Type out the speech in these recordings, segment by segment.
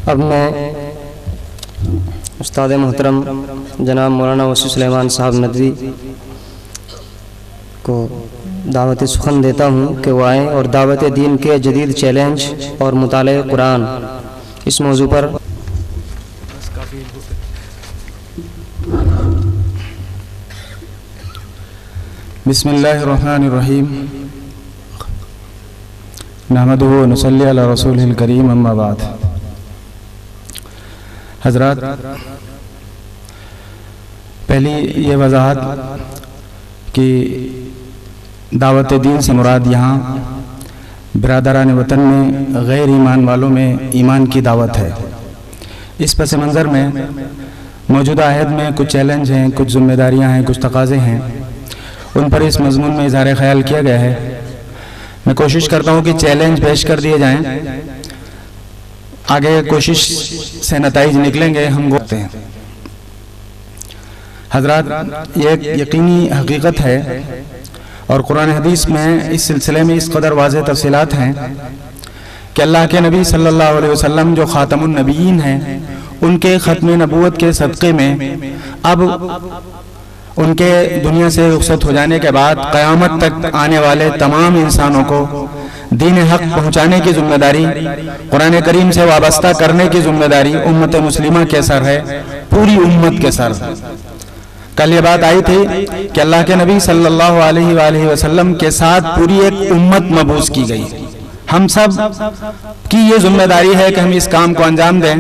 اب میں استاد محترم جناب مولانا وسیع سلیمان صاحب ندوی کو دعوت سخن دیتا ہوں کہ وہ آئیں اور دعوت دین کے جدید چیلنج اور مطالعہ قرآن اس موضوع پر بسم اللہ الرحمن الرحیم نحمدہ و نصلی علی رسولہ الکریم اما بعد۔ حضرات، پہلی یہ وضاحت کہ دعوت دین سے مراد یہاں برادران وطن میں غیر ایمان والوں میں ایمان کی دعوت ہے۔ اس پس منظر میں موجودہ عہد میں کچھ چیلنج ہیں، کچھ ذمہ داریاں ہیں، کچھ تقاضے ہیں، ان پر اس مضمون میں اظہار خیال کیا گیا ہے۔ میں کوشش کرتا ہوں کہ چیلنج پیش کر دیے جائیں، آگے کوشش سے نتائج نکلیں گے، ہم گوتے ہیں۔ حضرات، یہ ایک یقینی حقیقت ہے اور قرآن حدیث میں اس سلسلے میں اس قدر واضح تفصیلات ہیں کہ اللہ کے نبی صلی اللہ علیہ وسلم جو خاتم النبیین ہیں، ان کے ختم نبوت کے صدقے میں اب ان کے دنیا سے رخصت ہو جانے کے بعد قیامت تک آنے والے تمام انسانوں کو دین حق پہنچانے کی ذمہ داری، قرآن کریم سے وابستہ کرنے کی ذمہ داری امت مسلمہ کے سر ہے، پوری امت کے سر۔ کل یہ بات آئی تھی کہ اللہ کے نبی صلی اللہ علیہ وآلہ وسلم کے ساتھ پوری ایک امت مبعوث کی گئی۔ ہم سب کی یہ ذمہ داری ہے کہ ہم اس کام کو انجام دیں۔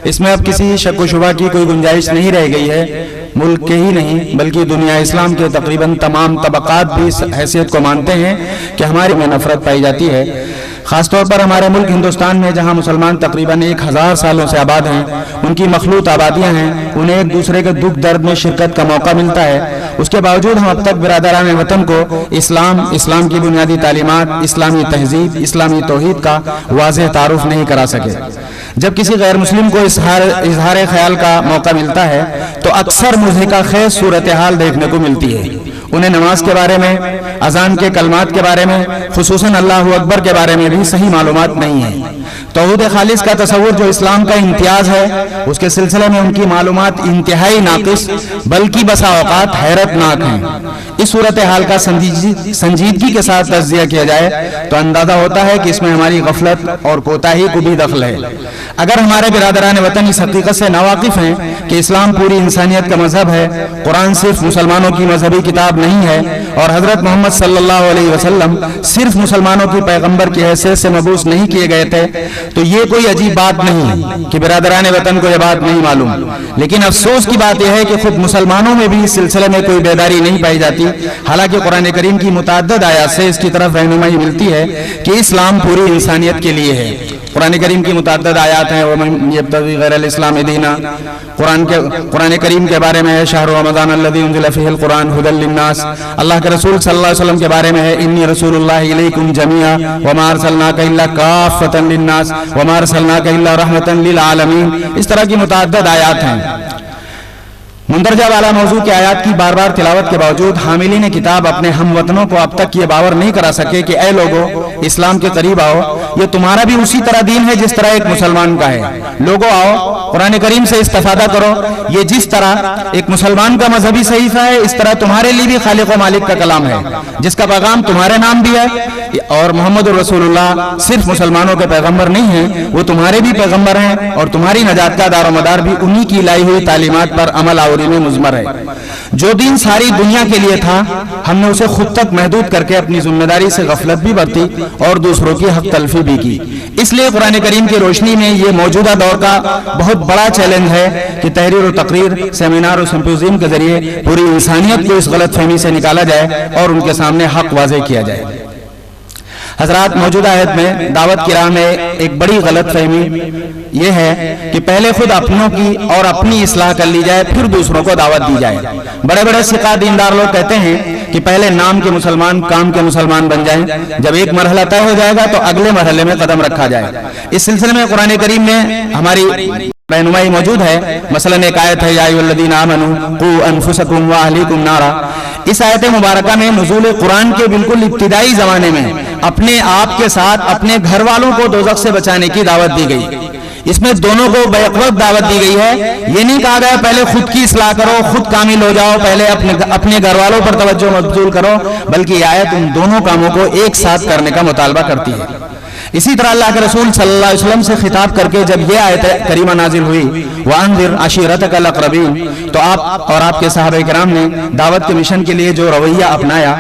اس میں اب کسی شک و شبہ کی کوئی گنجائش نہیں رہ گئی ہے۔ ملک کے ہی نہیں بلکہ دنیا اسلام کے تقریباً تمام طبقات بھی اس حیثیت کو مانتے ہیں کہ ہماری میں نفرت پائی جاتی ہے۔ خاص طور پر ہمارے ملک ہندوستان میں جہاں مسلمان تقریباً 1000 سالوں سے آباد ہیں، ان کی مخلوط آبادیاں ہیں، انہیں ایک دوسرے کے دکھ درد میں شرکت کا موقع ملتا ہے۔ اس کے باوجود ہم اب تک برادران وطن کو اسلام کی بنیادی تعلیمات، اسلامی تہذیب، اسلامی توحید کا واضح تعارف نہیں کرا سکے۔ جب کسی غیر مسلم کو اظہار خیال کا موقع ملتا ہے تو اکثر مضحکہ خیز صورتحال دیکھنے کو ملتی ہے۔ انہیں نماز کے بارے میں، اذان کے کلمات کے بارے میں، خصوصاً اللہ اکبر کے بارے میں بھی صحیح معلومات نہیں ہیں۔ توحید خالص کا تصور جو اسلام کا امتیاز ہے، اس کے سلسلے میں ان کی معلومات انتہائی ناقص بلکہ بسا اوقات حیرت ناک ہیں۔ اس صورتحال کا سنجیدگی کے ساتھ تجزیہ کیا جائے تو اندازہ ہوتا ہے کہ اس میں ہماری غفلت اور کوتاہی کو بھی دخل ہے۔ اگر ہمارے برادران وطن اس حقیقت سے ناواقف ہیں کہ اسلام پوری انسانیت کا مذہب ہے، قرآن صرف مسلمانوں کی مذہبی کتاب نہیں ہے اور حضرت محمد صلی اللہ علیہ وسلم صرف مسلمانوں کی پیغمبر کی حیثیت سے مبعوث نہیں کیے گئے تھے، تو یہ کوئی عجیب بات نہیں کہ برادران وطن کو یہ بات نہیں معلوم۔ لیکن افسوس کی بات یہ ہے کہ خود مسلمانوں میں بھی اس سلسلے میں کوئی بیداری نہیں پائی جاتی، حالانکہ قرآن کریم کی متعدد آیات سے اس کی طرف رہنمائی ملتی ہے کہ اسلام پوری انسانیت کے لیے ہے۔ قرآن کریم کی متعدد آیات ہیں، وَمَن يَبْتَغِي غَيْرَ الْإِسْلَامِ دِينًا، قرآن کریم کے بارے میں ہے شہر رمضان الذی انزل فیہ القرآن ھدی للناس، اللہ کے رسول صلی اللہ علیہ وسلم کے بارے میں ہے انی رسول اللہ الیکم جمیعا وما ارسلناک الا کافۃ للناس وما ارسلناک الا رحمۃ للعالمین۔ اس طرح کی متعدد آیات ہیں۔ مندرجہ والا موضوع کی آیات کی بار بار تلاوت کے باوجود حاملین کتاب اپنے ہم وطنوں کو اب تک یہ باور نہیں کرا سکے کہ اے لوگو اسلام کے قریب آؤ، یہ تمہارا بھی اسی طرح دین ہے جس طرح ایک مسلمان کا ہے۔ لوگو آؤ، قرآن کریم سے استفادہ کرو، یہ جس طرح ایک مسلمان کا مذہبی صحیفہ ہے، اس طرح تمہارے لیے بھی خالق و مالک کا کلام ہے جس کا پیغام تمہارے نام بھی ہے، اور محمد رسول اللہ صرف مسلمانوں کے پیغمبر نہیں ہیں، وہ تمہارے بھی پیغمبر ہیں اور تمہاری نجات کا دار و مدار بھی انہی کی لائی ہوئی تعلیمات پر عمل میں مضمر ہے۔ جو دین ساری دنیا کے لیے تھا، ہم نے اسے خود تک محدود کر کے اپنی ذمہ داری سے غفلت بھی برتی اور دوسروں کی حق تلفی بھی کی۔ اس لیے قرآن کریم کی روشنی میں یہ موجودہ دور کا بہت بڑا چیلنج ہے کہ تحریر و تقریر، سیمینار و سمپوزیم کے ذریعے پوری انسانیت کو اس غلط فہمی سے نکالا جائے اور ان کے سامنے حق واضح کیا جائے۔ حضرات، موجودہ عہد میں دعوت کی راہ میں ایک بڑی غلط فہمی یہ ہے کہ پہلے خود اپنوں کی اور اپنی اصلاح کر لی جائے، پھر دوسروں کو دعوت دی جائے۔ بڑے بڑے ثقہ دیندار لوگ کہتے ہیں کہ پہلے نام کے مسلمان کام کے مسلمان بن جائیں، جب ایک مرحلہ طے ہو جائے گا تو اگلے مرحلے میں قدم رکھا جائے۔ اس سلسلے میں قرآن کریم میں ہماری رہنمائی موجود ہے۔ مثلا ایک آیت ہے یا ایھا الذین آمنوا قوا انفسکم واہلیکم نارا، اس آیت مبارکہ میں نزول قرآن کے بالکل ابتدائی زمانے میں اپنے آپ کے ساتھ اپنے گھر والوں کو دوزخ سے بچانے کی دعوت دی گئی۔ اس میں دونوں کو بیک وقت دعوت دی گئی ہے۔ یہ نہیں کہا گیا پہلے خود کی اصلاح کرو، خود کامل ہو جاؤ، پہلے اپنے گھر والوں پر توجہ مبذول کرو، بلکہ یہ آیت ان دونوں کاموں کو ایک ساتھ کرنے کا مطالبہ کرتی ہے۔ اسی طرح اللہ کے رسول صلی اللہ علیہ وسلم سے خطاب کر کے جب یہ آیت کریمہ نازل ہوئی وَأَنذِرْ عَشِيرَتَكَ الْأَقْرَبِينَ، تو آپ اور آپ کے صحابہ کرام نے دعوت کے مشن کے لیے جو رویہ اپنایا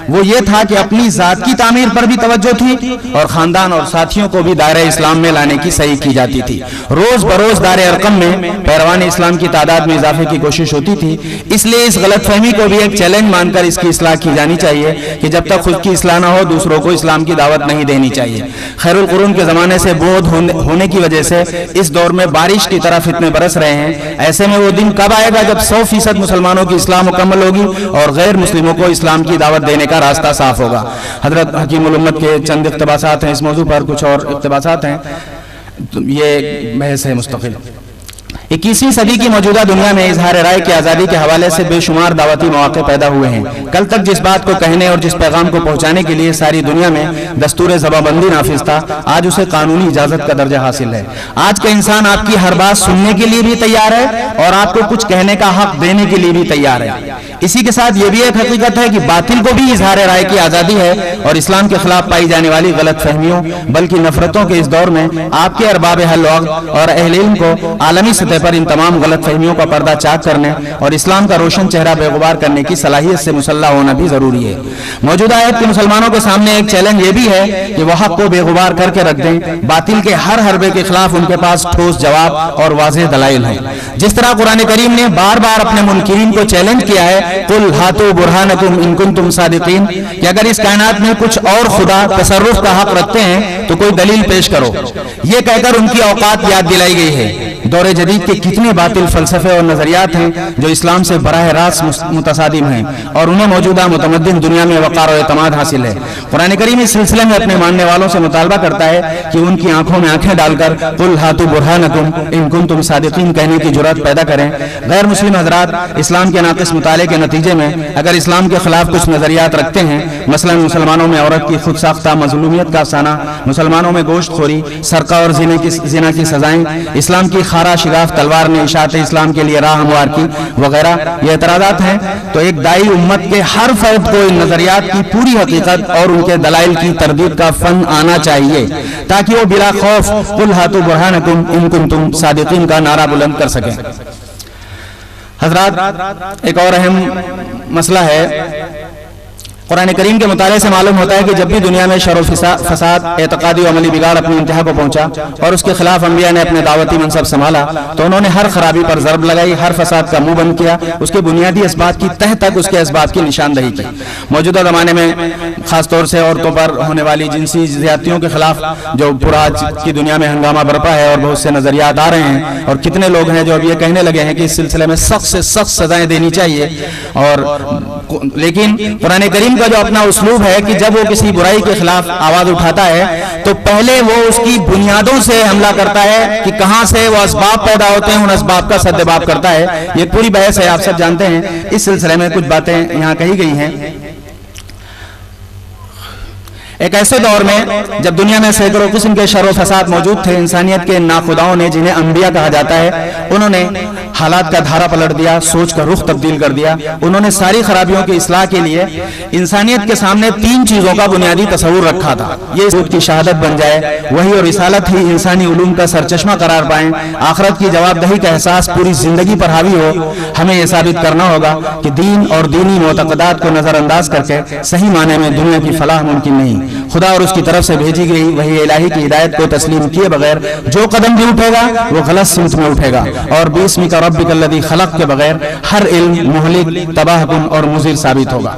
وہ یہ تھا کہ اپنی ذات کی تعمیر پر بھی توجہ تھی اور خاندان اور ساتھیوں کو بھی دائرہ اسلام میں لانے کی صحیح کی جاتی تھی۔ روز بروز دائرہ ارقم میں پیروان اسلام کی تعداد میں اضافے کی کوشش ہوتی تھی، اس لیے اس غلط فہمی کو بھی ایک چیلنج مان کر اس کی اصلاح کی جانی چاہیے کہ جب تک خود کی اصلاح نہ ہو دوسروں کو اسلام کی دعوت نہیں دینی چاہیے۔ خیر القرون کے زمانے سے بودھ ہونے کی وجہ سے اس دور میں بارش کی طرح فتنے برس رہے ہیں۔ ایسے میں وہ دن کب آئے گا جب 100% مسلمانوں کی اصلاح مکمل ہوگی اور غیر مسلموں کو اسلام کی دعوت دینے کا راستہ صاف ہوگا۔ حضرت حکیم الامت کے چند اقتباسات ہیں اس موضوع پر، کچھ اور اقتباسات ہیں، یہ بحث ہے مستقل۔ 21ویں صدی کی موجودہ دنیا میں اظہار رائے کی آزادی کے حوالے سے بے شمار دعوتی مواقع پیدا ہوئے ہیں۔ کل تک جس بات کو کہنے اور جس پیغام کو پہنچانے کے لیے ساری دنیا میں دستور زبان بندی نافذ تھا، آج اسے قانونی اجازت کا درجہ حاصل ہے۔ آج کا انسان آپ کی ہر بات سننے کے لیے بھی تیار ہے اور آپ کو کچھ کہنے کا حق دینے کے لیے بھی تیار ہے۔ اسی کے ساتھ یہ بھی ایک حقیقت ہے کہ باطل کو بھی اظہار رائے کی آزادی ہے اور اسلام کے خلاف پائی جانے والی غلط فہمیوں بلکہ نفرتوں کے اس دور میں آپ کے ارباب حل وقت اور اہل علم کو عالمی سطح پر ان تمام غلط فہمیوں کا پردہ چاک کرنے اور اسلام کا روشن چہرہ بے غبار کرنے کی صلاحیت سے مسلح ہونا بھی ضروری ہے۔ موجودہ آیت کے مسلمانوں کے سامنے ایک چیلنج یہ بھی ہے کہ وہ حق کو بے غبار کر کے رکھ دیں، باطل کے ہر حربے کے خلاف ان کے پاس ٹھوس جواب اور واضح دلائل ہیں۔ جس طرح قرآن کریم نے بار بار اپنے منکرین کو چیلنج کیا ہے قُلْ هَاتُوا بُرْهَانَكُمْ إِن كُنتُمْ صَادِقِينَ کہ اگر اس کائنات میں کچھ اور خدا تصرف کا حق رکھتے ہیں تو کوئی دلیل پیش کرو، یہ کہہ کر ان کی اوقات یاد دلائی گئی ہے۔ دور جدید کے کتنے باطل فلسفے اور نظریات ہیں جو اسلام سے براہ راست متصادم ہیں اور انہیں موجودہ متمدن دنیا میں وقار و اعتماد حاصل ہے۔ قرآن کریم اس سلسلے میں اپنے ماننے والوں سے مطالبہ کرتا ہے کہ ان کی آنکھوں میں آنکھیں ڈال کر قُلْ هَاتُوا بُرْهَانَكُمْ إِن كُنتُمْ صَادِقِينَ کہنے کی جرأت پیدا کریں۔ غیر مسلم حضرات اسلام کے ناقص مطالعے کے نتیجے میں اگر اسلام کے خلاف کچھ نظریات رکھتے ہیں، مثلا مسلمانوں میں عورت کی خود ساختہ مظلومیت کا افسانہ، مسلمانوں میں گوشت خوری، سرقہ اور زنا کی سزائیں، اسلام کی خارا شگاف تلوار نے اشاعت اسلام کے لیے راہ ہموار کی وغیرہ یہ اعتراضات ہیں، تو ایک دائی امت کے ہر فرد کو ان نظریات کی پوری حقیقت اور ان کے دلائل کی تردید کا فن آنا چاہیے تاکہ وہ بلا خوف قُلْ هَاتُوا بُرْهَانَكُمْ إِن كُنتُمْ صَادِقِينَ کا نعرہ بلند کر سکیں۔ حضرات ایک اور اہم مسئلہ ہے، قرآن کریم کے مطالعے سے معلوم ہوتا ہے کہ جب بھی دنیا میں شر و فساد، اعتقادی و عملی بگاڑ اپنی انتہا کو پہنچا اور اس کے خلاف انبیاء نے اپنے دعوتی منصب سنبھالا تو انہوں نے ہر خرابی پر ضرب لگائی، ہر فساد کا منہ بند کیا، اس کے بنیادی اسباب کی تہ تک اس کے اسباب کی نشاندہی کی۔ موجودہ زمانے میں خاص طور سے عورتوں پر ہونے والی جنسی زیادتیوں کے خلاف جو پورا آج کی دنیا میں ہنگامہ برپا ہے اور بہت سے نظریات آ رہے ہیں اور کتنے لوگ ہیں جو اب یہ کہنے لگے ہیں کہ اس سلسلے میں سخت سے سخت سزائیں دینی چاہیے، اور لیکن قرآن کریم کا جو اپنا اسلوب ہے کہ جب وہ کسی برائی کے خلاف آواز اٹھاتا ہے تو پہلے وہ اس کی بنیادوں سے حملہ کرتا ہے کہ کہاں سے وہ اسباب پیدا ہوتے ہیں، ان اسباب کا سدباب کرتا ہے۔ یہ پوری بحث ہے، آپ سب جانتے ہیں۔ اس سلسلے میں کچھ باتیں یہاں کہی گئی ہیں۔ ایک ایسے دور میں جب دنیا میں سینکڑوں قسم کے شر و فساد موجود تھے، انسانیت کے ناخداؤں نے جنہیں انبیاء کہا جاتا ہے انہوں نے حالات کا دھارا پلٹ دیا، سوچ کا رخ تبدیل کر دیا۔ انہوں نے ساری خرابیوں کی اصلاح کے لیے انسانیت کے سامنے 3 چیزوں کا بنیادی تصور رکھا تھا، یہ سود کی شہادت بن جائے، وحی اور رسالت ہی انسانی علوم کا سرچشمہ قرار پائیں، آخرت کی جواب دہی کا احساس پوری زندگی پر حاوی ہو۔ ہمیں یہ ثابت کرنا ہوگا کہ دین اور دینی معتقدات کو نظر انداز کر کے صحیح معنی میں دنیا کی فلاح ممکن نہیں۔ خدا اور اس کی طرف سے بھیجی گئی وحی الہی کی ہدایت کو تسلیم کیے بغیر جو قدم بھی اٹھے گا وہ غلط سمت میں اٹھے گا، اور بِاسْمِکَ رَبِّکَ الَّذِی خَلَقَ کے بغیر ہر علم مہلک، تباہ کن اور مضر ثابت ہوگا۔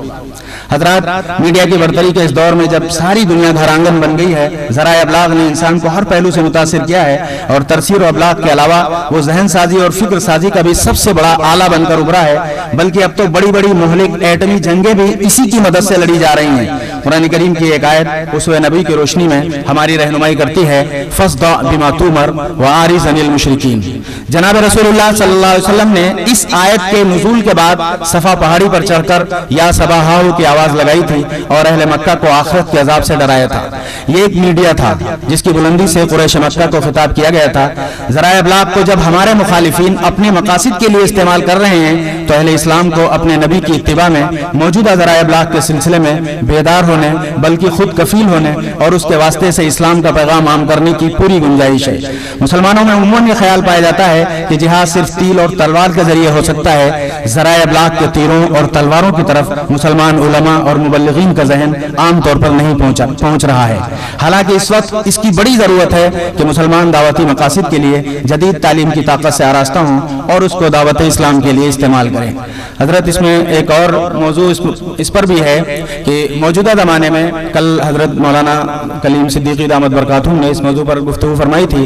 حضرات میڈیا کی برتری کے اس دور میں جب ساری دنیا دھرانگن بن گئی ہے، ذرائع ابلاغ نے انسان کو ہر پہلو سے متاثر کیا ہے، اور ترسیر و ابلاغ کے علاوہ وہ ذہن سازی اور فکر سازی کا بھی سب سے بڑا آلہ بن کر ابھرا ہے، بلکہ اب تو بڑی بڑی مہلک ایٹمی جنگیں بھی اسی کی مدد سے لڑی جا رہی ہیں۔ قرآن کریم کی ایک آیت اسوہ نبی کی روشنی میں ہماری رہنمائی کرتی ہے، فَاصْدَعْ بِمَا تُؤْمَرْ وَأَعْرِضْ عَنِ الْمُشْرِكِينَ۔ جناب رسول اللہ صلی اللہ علیہ وسلم نے اس آیت کے نزول کے بعد صفا پہاڑی پر چڑھ کر یا صباحاؤ کی آواز لگائی تھی اور اہل مکہ کو آخرت کے عذاب سے ڈرایا تھا۔ یہ ایک میڈیا تھا جس کی بلندی سے قریش مکہ کو خطاب کیا گیا تھا۔ ذرائع ابلاغ کو جب ہمارے مخالفین اپنے مقاصد کے لیے استعمال کر رہے ہیں تو اہل اسلام کو اپنے نبی کی اتباع میں موجودہ ذرائع ابلاغ کے سلسلے میں بیدار ہونے بلکہ خود کفیل ہونے اور اس کے واسطے سے اسلام کا پیغام عام کرنے کی پوری گنجائش ہے۔ مسلمانوں میں عموماً یہ خیال پایا جاتا ہے کہ جہاد صرف تیر اور تلوار کے ذریعے ہو سکتا ہے۔ ذرائع ابلاغ کے تیروں اور تلواروں کی طرف مسلمان علماء اور مبلغین کا ذہن عام طور پر نہیں پہنچ رہا ہے، حالانکہ اس وقت اس کی بڑی ضرورت ہے کہ مسلمان دعوتی مقاصد کے لیے جدید تعلیم کی طاقت سے آراستہ ہوں اور اس کو دعوت اسلام کے لیے استعمال کریں۔ حضرت اس میں ایک اور موضوع اس پر بھی ہے کہ موجودہ زمانے میں کل حضرت مولانا کلیم صدیقی دامت برکاتہم نے اس موضوع پر گفتگو فرمائی تھی،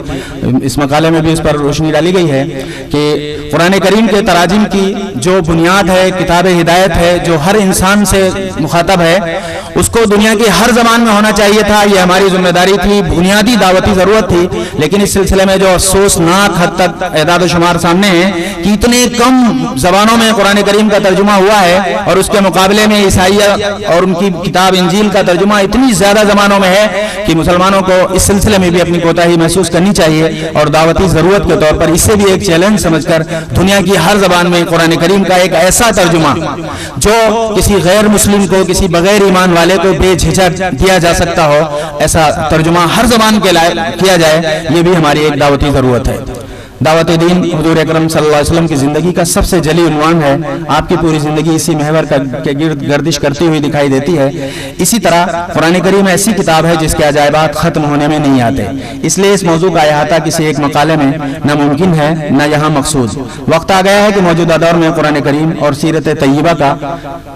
اس مقالے میں بھی اس پر روشنی ڈالی گئی ہے کہ قرآن کریم کے تراجم کی جو بنیاد ہے، کتاب ہدایت ہے، جو ہر انسان سے مخاطب ہے، اس کو دنیا کی ہر زبان میں ہونا چاہیے تھا۔ یہ ہماری ذمہ داری تھی، بنیادی دعوتی ضرورت تھی، لیکن اس سلسلے میں جو افسوسناک حد تک اعداد و شمار سامنے ہیں کہ اتنے کم زبانوں میں قرآن کریم کا ترجمہ ہوا ہے اور اس کے مقابلے میں عیسائیہ اور ان کی کتاب انجیل کا ترجمہ اتنی زیادہ زبانوں میں ہے کہ مسلمانوں کو اس سلسلے میں بھی اپنی کوتاہی محسوس کرنی چاہیے اور دعوتی ضرورت کے طور پر اسے بھی ایک چیلنج سمجھ کر دنیا کی ہر زبان میں قرآن کریم کا ایک ایسا ترجمہ جو کسی غیر مسلم کو، کسی بغیر ایمان والے کو بے جھجک دیا جا سکتا ہو، ایسا ترجمہ ہر زبان کے لائق کیا جائے، یہ بھی ہماری ایک دعوتی ضرورت ہے۔ دعوت دین حضور اکرم صلی اللہ علیہ وسلم کی زندگی کا سب سے جلی عنوان ہے۔ آپ کی پوری زندگی اسی محور کے گرد گردش کرتی ہوئی دکھائی دیتی ہے۔ اسی طرح قرآن کریم ایسی کتاب ہے جس کے عجائبات ختم ہونے میں نہیں آتے، اس لیے اس موضوع کا احاطہ کسی ایک مقالے میں نہ ممکن ہے نہ یہاں مقصود۔ وقت آ گیا ہے کہ موجودہ دور میں قرآن کریم اور سیرت طیبہ کا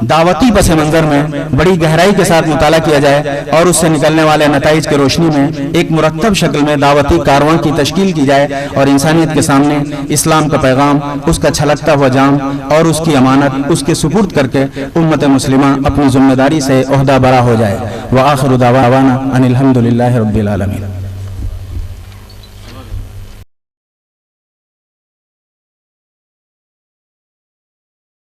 دعوتی پس منظر میں بڑی گہرائی کے ساتھ مطالعہ کیا جائے اور اس سے نکلنے والے نتائج کی روشنی میں ایک مرتب شکل میں دعوتی کارواں کی تشکیل کی جائے اور انسانیت کے سامنے اسلام کا پیغام، اس کا چھلکتا ہوا جام اور اس کی امانت اس کے سپرد کر کے امت مسلمہ اپنی ذمہ داری سے عہدہ برا ہو جائے۔ وآخر دعوانا ان الحمد للہ رب العالمین۔